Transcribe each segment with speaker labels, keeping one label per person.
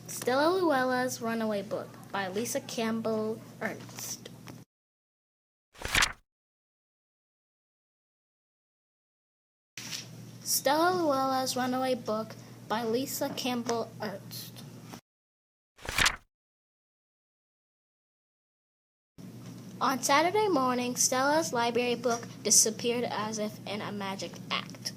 Speaker 1: Stella Louella's Runaway book by Lisa Campbell Ernst. Stella Louella's Runaway book by Lisa Campbell Ernst. On Saturday morning, Stella's library book disappeared as if in a magic act.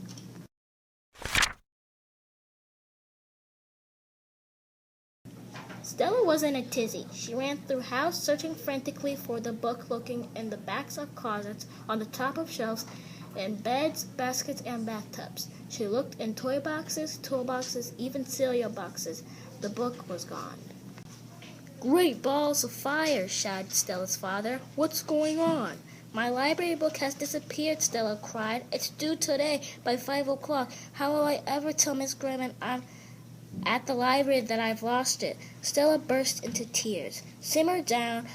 Speaker 1: Stella was in a tizzy. She ran through house, searching frantically for the book, looking in the backs of closets, on the top of shelves, in beds, baskets, and bathtubs. She looked in toy boxes, toolboxes, even cereal boxes. The book was gone. "Great balls of fire!" shouted Stella's father. "What's going on?" "My library book has disappeared," Stella cried. "It's due today by 5 o'clock. How will I ever tell Miss Graham I'm at the library that I've lost it?" Stella burst into tears. "Simmer down,"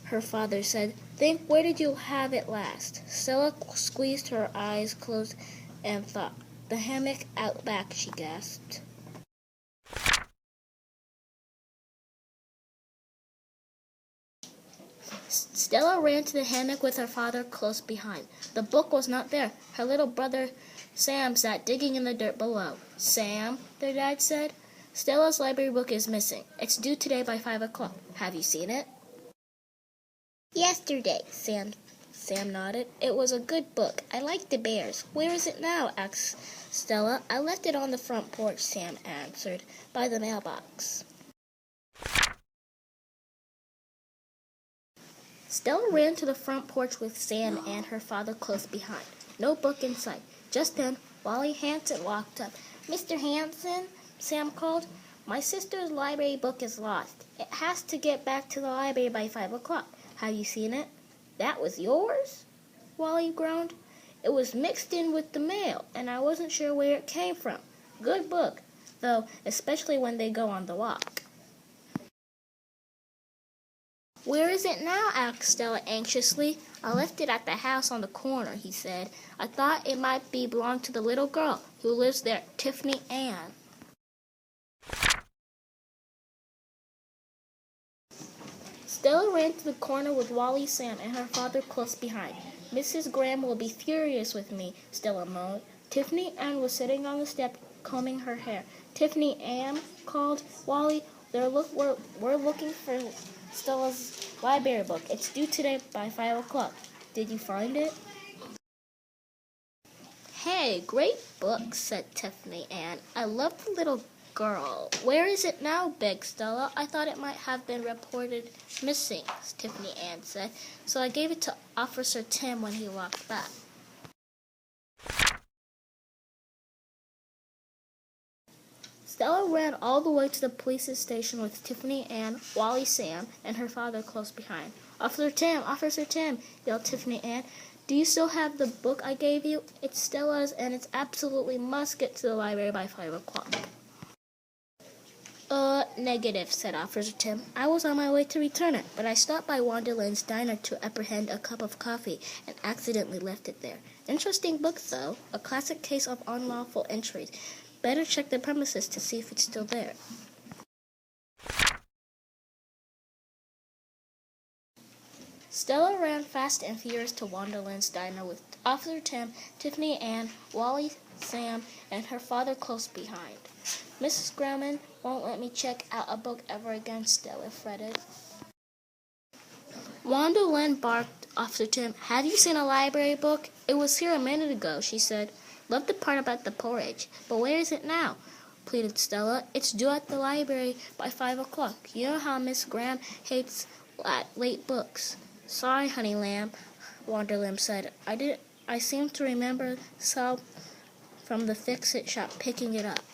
Speaker 1: her father said. "Think, where did you have it last?" Stella squeezed her eyes closed and thought. "The hammock out back," she gasped. Stella ran to the hammock with her father close behind. The book was not there. Her little brother Sam sat digging in the dirt below. "Sam," their dad said, "Stella's library book is missing. It's due today by 5 o'clock. Have you seen it?" "Yesterday," Sam nodded. "It was a good book. I liked the bears." "Where is it now?" asked Stella. "I left it on the front porch," Sam answered, "by the mailbox." Stella ran to the front porch with Sam and her father close behind. No book in sight. Just then, Wally Hanson walked up. "Mr. Hanson," Sam called, "my sister's library book is lost. It has to get back to the library by 5 o'clock. Have you seen it?" "That was yours?" Wally groaned. "It was mixed in with the mail, and I wasn't sure where it came from. Good book, though, especially when they go on the walk." "Where is it now?" asked Stella anxiously. "I left it at the house on the corner," he said. "I thought it might belong to the little girl who lives there, Tiffany Ann." Stella ran to the corner with Wally, Sam, and her father close behind. "Mrs. Graham will be furious with me," Stella moaned. Tiffany Ann was sitting on the step combing her hair. "Tiffany Ann," called Wally, we're looking for Stella's library book. It's due today by 5 o'clock. Did you find it?" "Hey, great book," said Tiffany Ann. "I love the little girl." "Where is it now?" begged Stella. "I thought it might have been reported missing," Tiffany Ann said, "so I gave it to Officer Tim when he walked back." Stella ran all the way to the police station with Tiffany Ann, Wally, Sam, and her father close behind. "Officer Tim! Officer Tim!" yelled Tiffany Ann. "Do you still have the book I gave you? It's Stella's, and it's absolutely must get to the library by 5 o'clock. Negative," said Officer Tim. "I was on my way to return it, but I stopped by Wonderland's diner to apprehend a cup of coffee and accidentally left it there. Interesting book, though. A classic case of unlawful entries. Better check the premises to see if it's still there." Stella ran fast and furious to Wonderland's diner with Officer Tim, Tiffany Ann, Wally, Sam, and her father close behind. "Mrs. Graham won't let me check out a book ever again," Stella fretted. Wonderland barked. Officer Tim, "Have you seen a library book?" "It was here a minute ago," she said. "Love the part about the porridge. But where is it now?" pleaded Stella. "It's due at the library by 5 o'clock. You know how Miss Graham hates late books." "Sorry, honey lamb," Wonderland said. I seem to remember Sal from the fix-it shop picking it up."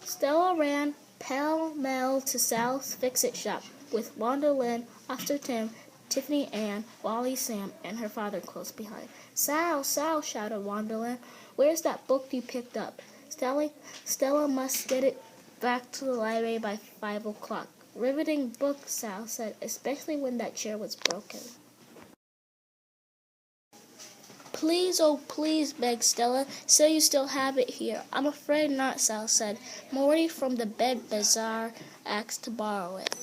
Speaker 1: Stella ran pell-mell to Sal's fix-it shop with Wonderland, Officer Tim, Tiffany Ann, Wally, Sam, and her father close behind. "Sal, Sal," shouted Wonderland. "Where's that book you picked up?" Stella must get it back to the library by 5 o'clock. "Riveting book," Sal said, "especially when that chair was broken." Please, oh please, begged Stella. Say you still have it here. I'm afraid not, Sal said. Morty from the bed bazaar asked to borrow it.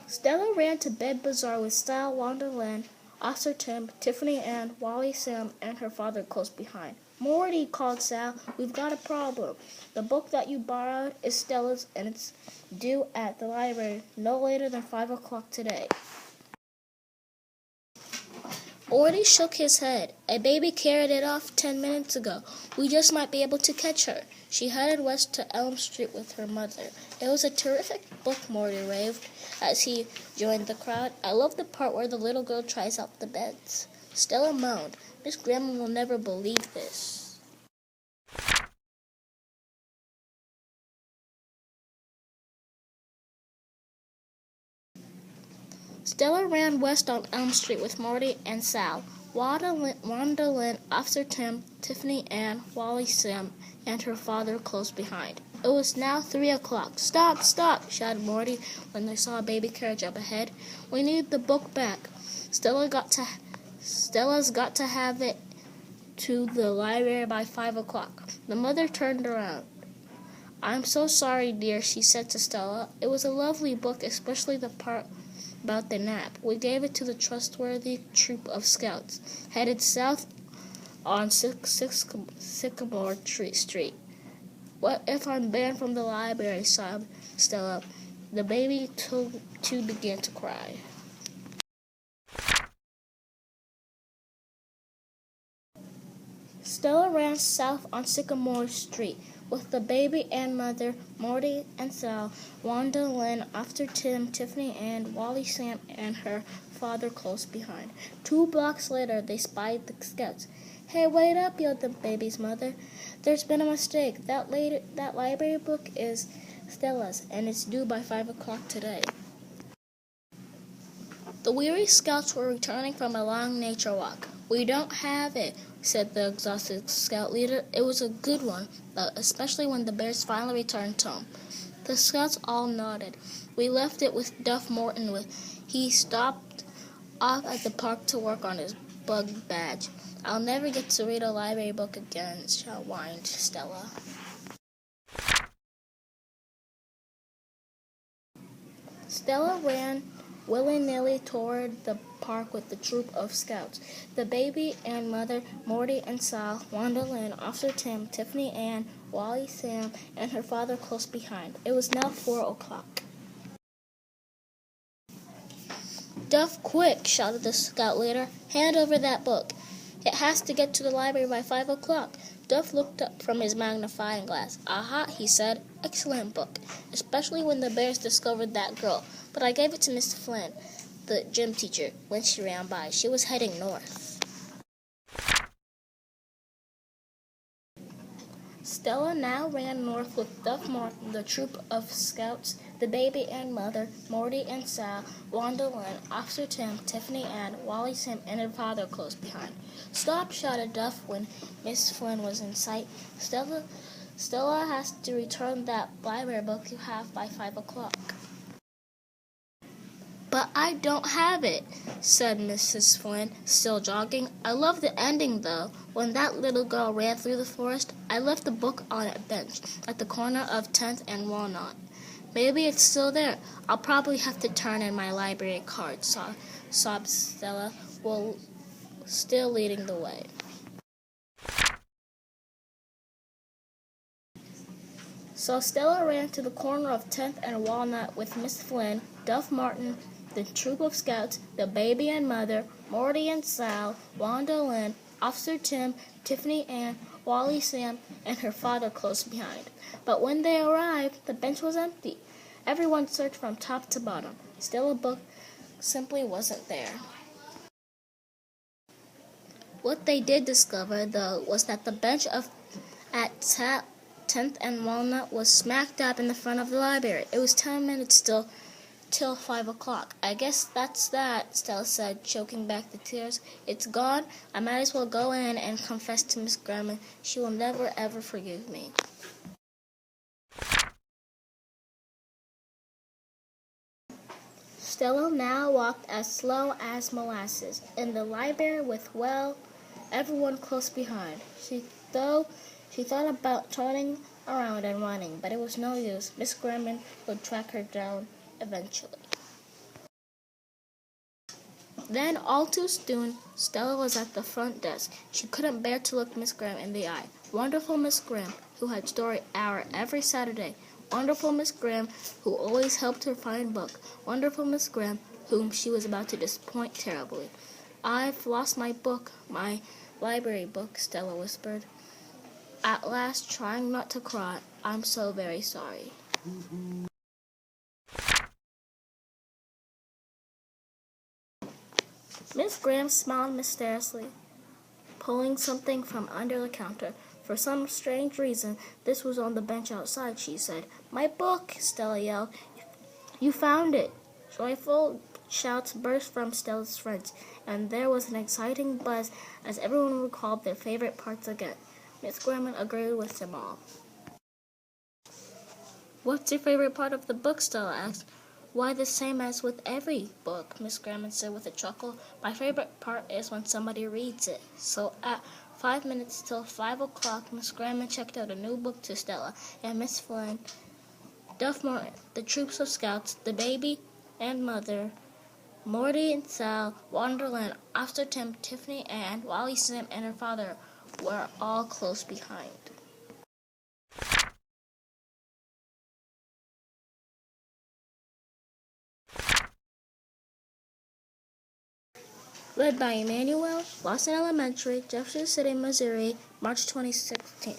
Speaker 1: Stella ran to Bed Bazaar with Sal, Wanda, Lynn, Officer Tim, Tiffany Ann, Wally, Sam, and her father close behind. Morty, called Sal, we've got a problem. The book that you borrowed is Stella's, and it's due at the library no later than 5 o'clock today. Morty shook his head. A baby carried it off 10 minutes ago. We just might be able to catch her. She headed west to Elm Street with her mother. It was a terrific book, Morty raved as he joined the crowd. I love the part where the little girl tries out the beds. Stella moaned. Miss Grandma will never believe this. Stella ran west on Elm Street with Morty and Sal, Wanda, Lynn, Officer Tim, Tiffany Ann, Wally, Sam, and her father close behind. It was now 3 o'clock. Stop, stop, shouted Morty when they saw a baby carriage up ahead. We need the book back. Stella's got to have it to the library by 5 o'clock. The mother turned around. I'm so sorry, dear, she said to Stella. It was a lovely book, especially the part about the nap. We gave it to the trustworthy troop of scouts, headed south on Sycamore Street. What if I'm banned from the library, sobbed Stella. The baby too began to cry. Stella ran south on Sycamore Street with the baby and mother, Morty and Sal, Wanda, Lynn, Officer Tim, Tiffany Ann, Wally, Sam, and her father close behind. 2 blocks later, they spied the scouts. Hey, wait up, yelled the baby's mother. There's been a mistake. That library book is Stella's, and it's due by 5 o'clock today. The weary scouts were returning from a long nature walk. We don't have it, said the exhausted scout leader. It was a good one, especially when the bears finally returned home. The scouts all nodded. We left it with Duff Morton. He stopped off at the park to work on his bug badge. I'll never get to read a library book again, whined Stella. Stella ran willy-nilly toward the park with the troop of scouts. The baby and mother, Morty and Sal, Wanda, Lynn, Officer Tim, Tiffany Ann, Wally, Sam, and her father close behind. It was now 4 o'clock. Duff, quick, shouted the scout leader. Hand over that book. It has to get to the library by 5 o'clock. Duff looked up from his magnifying glass. Aha, he said. Excellent book, especially when the bears discovered that girl. But I gave it to Miss Flynn, the gym teacher, when she ran by. She was heading north. Stella now ran north with Duff Morton, the troop of scouts, the baby and mother, Morty and Sal, Wanda, Lynn, Officer Tim, Tiffany Ann, Wally, Sam, and her father close behind. Stop, shouted Duff when Miss Flynn was in sight. Stella has to return that library book you have by 5 o'clock. But I don't have it, said Mrs. Flynn, still jogging. I love the ending, though. When that little girl ran through the forest, I left the book on a bench at the corner of 10th and Walnut. Maybe it's still there. I'll probably have to turn in my library card, sobbed Stella, while still leading the way. So Stella ran to the corner of 10th and Walnut with Miss Flynn, Duff Martin, the troop of scouts, the baby and mother, Morty and Sal, Wanda, Lynn, Officer Tim, Tiffany Ann, Wally, Sam, and her father close behind. But when they arrived, the bench was empty. Everyone searched from top to bottom. Still, a book simply wasn't there. What they did discover, though, was that the bench at 10th and Walnut was smack dab in the front of the library. It was 10 minutes still till 5 o'clock. I guess that's that, Stella said, choking back the tears. It's gone. I might as well go in and confess to Miss Grandma. She will never, ever forgive me. Stella now walked as slow as molasses in the library with, well, everyone close behind. She thought about turning around and running, but it was no use. Miss Graham would track her down eventually. Then, all too soon, Stella was at the front desk. She couldn't bear to look Miss Graham in the eye. Wonderful Miss Graham, who had story hour every Saturday. Wonderful Miss Graham, who always helped her find book. Wonderful Miss Graham, whom she was about to disappoint terribly. "I've lost my book, my library book," Stella whispered. At last, trying not to cry, "I'm so very sorry." Miss Graham smiled mysteriously, pulling something from under the counter. For some strange reason, this was on the bench outside, she said. "My book!" Stella yelled. "You found it!" Joyful shouts burst from Stella's friends, and there was an exciting buzz as everyone recalled their favorite parts again. Miss Graham agreed with them all. "What's your favorite part of the book?" Stella asked. "Why, the same as with every book," Miss Graham said with a chuckle. "My favorite part is when somebody reads it." So at 5 minutes till 5 o'clock, Miss Graham checked out a new book to Stella and Miss Flang, Duff Morton, The Troops of Scouts, The Baby and Mother, Morty and Sal, Wonderland, Officer Tim, Tiffany, and Wally Sim and her father were all close behind. Read by Emmanuel, Lawson Elementary, Jefferson City, Missouri, March 2016.